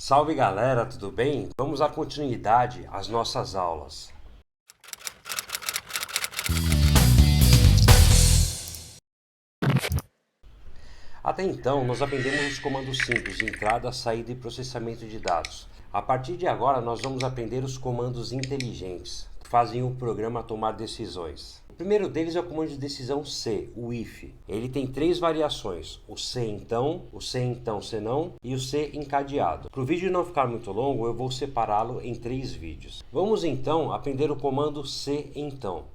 Salve galera, tudo bem? Vamos dar continuidade às nossas aulas. Até então, nós aprendemos os comandos simples de entrada, saída e processamento de dados. A partir de agora, nós vamos aprender os comandos inteligentes, que fazem o programa tomar decisões. O primeiro deles é o comando de decisão C, o if. Ele tem três variações, o C então, o C então senão e o C encadeado. Para o vídeo não ficar muito longo, eu vou separá-lo em três vídeos. Vamos então aprender o comando C então.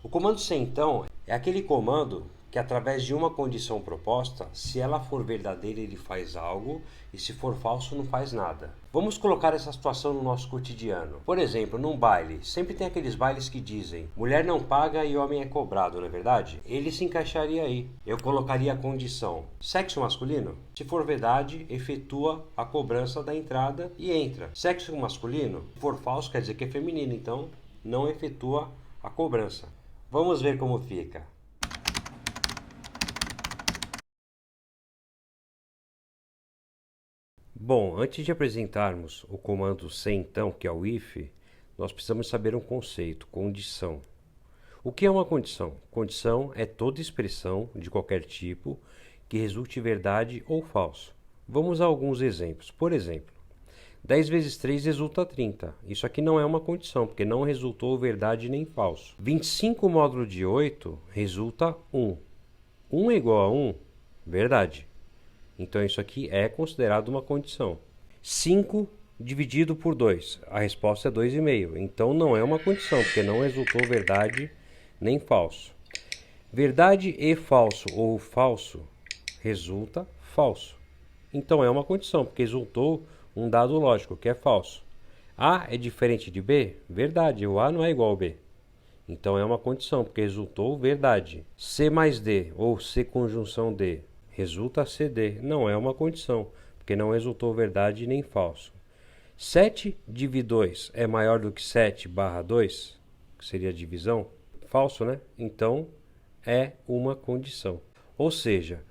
O comando C então é aquele comando que, através de uma condição proposta, se ela for verdadeira ele faz algo e se for falso não faz nada. Vamos colocar essa situação no nosso cotidiano. Por exemplo, num baile, sempre tem aqueles bailes que dizem mulher não paga e homem é cobrado, não é verdade? Ele se encaixaria aí. Eu colocaria a condição sexo masculino. Se for verdade, efetua a cobrança da entrada e entra. Sexo masculino, se for falso quer dizer que é feminino, então não efetua a cobrança. Vamos ver como fica. Bom, antes de apresentarmos o comando C então, que é o if, nós precisamos saber um conceito, condição. O que é uma condição? Condição é toda expressão de qualquer tipo que resulte verdade ou falso. Vamos a alguns exemplos. Por exemplo, 10 vezes 3 resulta 30. Isso aqui não é uma condição, porque não resultou verdade nem falso. 25 módulo de 8 resulta 1. 1 é igual a 1? Verdade. Então isso aqui é considerado uma condição. 5 dividido por 2. A resposta é 2,5. Então não é uma condição, porque não resultou verdade nem falso. Verdade e falso ou falso resulta falso. Então é uma condição, porque resultou um dado lógico, que é falso. A é diferente de B? Verdade, o A não é igual ao B. Então é uma condição, porque resultou verdade. C mais D, ou C conjunção D, resulta CD. Não é uma condição, porque não resultou verdade nem falso. 7 dividido 2 é maior do que 7 barra 2, que seria a divisão. Falso, né? Então é uma condição. Ou seja,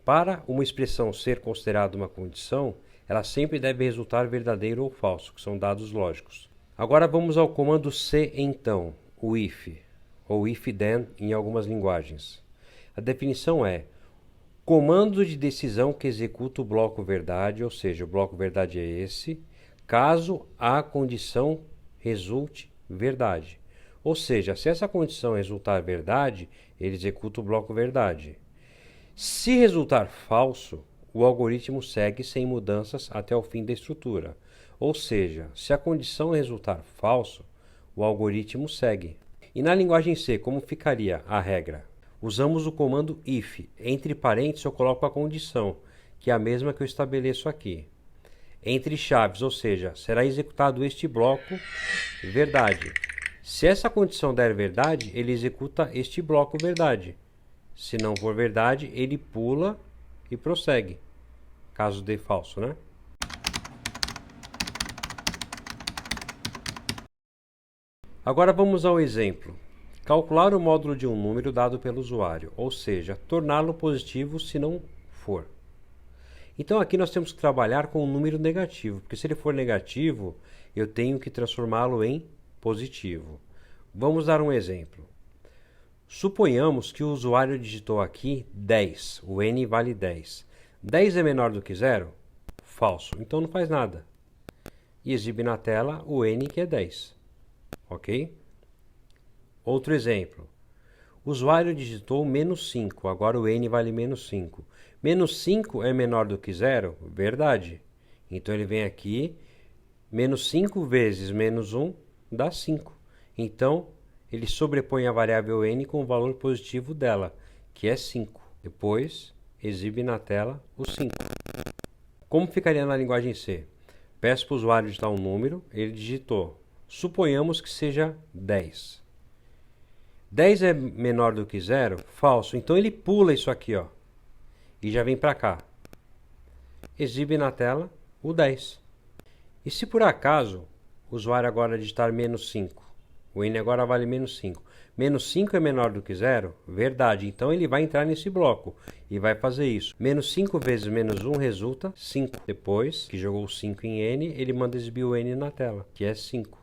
para uma expressão ser considerada uma condição, ela sempre deve resultar verdadeiro ou falso, que são dados lógicos. Agora vamos ao comando C então, o if, ou if then em algumas linguagens. A definição é comando de decisão que executa o bloco verdade, ou seja, o bloco verdade é esse, caso a condição resulte verdade. Ou seja, se essa condição resultar verdade, ele executa o bloco verdade. Se resultar falso, o algoritmo segue sem mudanças até o fim da estrutura. Ou seja, se a condição resultar falso, o algoritmo segue. E na linguagem C, como ficaria a regra? Usamos o comando if. Entre parênteses eu coloco a condição, que é a mesma que eu estabeleço aqui. Entre chaves, ou seja, será executado este bloco verdade. Se essa condição der verdade, ele executa este bloco verdade. Se não for verdade, ele pula e prossegue, caso dê falso, né? Agora vamos ao exemplo. Calcular o módulo de um número dado pelo usuário, ou seja, torná-lo positivo se não for. Então aqui nós temos que trabalhar com um número negativo, porque se ele for negativo, eu tenho que transformá-lo em positivo. Vamos dar um exemplo. Suponhamos que o usuário digitou aqui 10, o n vale 10. 10 é menor do que 0? Falso, então não faz nada. E exibe na tela o n que é 10. Ok? Outro exemplo. O usuário digitou menos 5, agora o n vale menos 5. Menos 5 é menor do que 0? Verdade. Então ele vem aqui, menos 5 vezes menos 1 dá 5. Então ele sobrepõe a variável n com o valor positivo dela, que é 5. Depois, exibe na tela o 5. Como ficaria na linguagem C? Peço para o usuário digitar um número, ele digitou. Suponhamos que seja 10. 10 é menor do que 0? Falso. Então ele pula isso aqui, ó, e já vem para cá. Exibe na tela o 10. E se por acaso o usuário agora digitar menos 5? O n agora vale menos 5. Menos 5 é menor do que zero? Verdade. Então ele vai entrar nesse bloco e vai fazer isso. Menos 5 vezes menos 1 resulta 5. Depois que jogou 5 em n, ele manda exibir o n na tela, que é 5.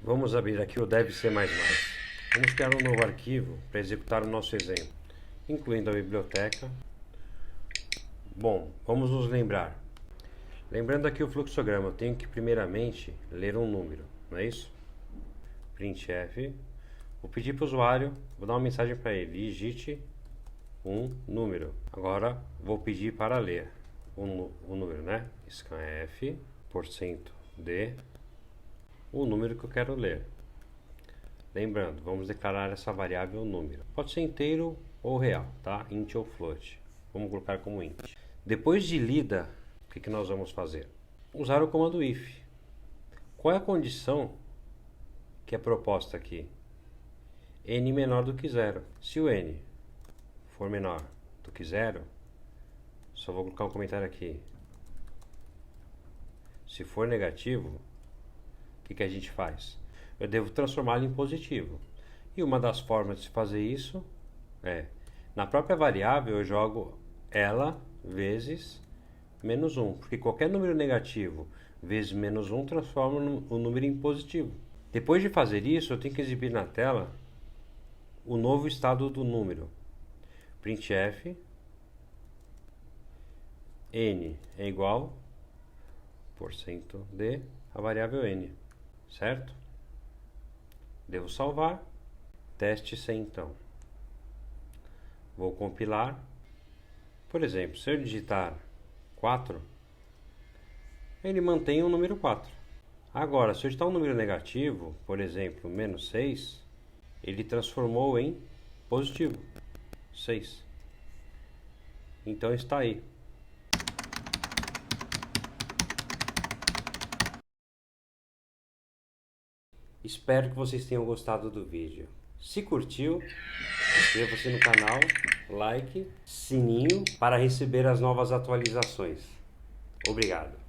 Vamos abrir aqui o dev C++. Vamos criar um novo arquivo para executar o nosso exemplo, incluindo a biblioteca. Bom, vamos nos lembrar. Lembrando aqui o fluxograma, eu tenho que primeiramente ler um número, não é isso? Printf, vou pedir para o usuário, vou dar uma mensagem para ele, digite um número. Agora vou pedir para ler o número, né? scanf, %d, o número que eu quero ler. Lembrando, vamos declarar essa variável número. Pode ser inteiro ou real, tá? Int ou float. Vamos colocar como int. Depois de lida, o que nós vamos fazer? Usar o comando if. Qual é a condição que é proposta aqui? N menor do que zero. Se o n for menor do que zero, só vou colocar um comentário aqui. Se for negativo, o que a gente faz? Eu devo transformá-lo em positivo. E uma das formas de fazer isso é, na própria variável eu jogo ela vezes menos 1, porque qualquer número negativo vezes menos 1 transforma o número em positivo. Depois de fazer isso, eu tenho que exibir na tela o novo estado do número. Printf, n é igual %d, a variável n, certo? Devo salvar. Teste C então. Vou compilar. Por exemplo, se eu digitar 4, ele mantém o número 4. Agora, se eu digitar um número negativo, por exemplo, menos 6, ele transformou em positivo, 6. Então está aí. Espero que vocês tenham gostado do vídeo. Se curtiu, inscreva-se no canal, like, sininho para receber as novas atualizações. Obrigado.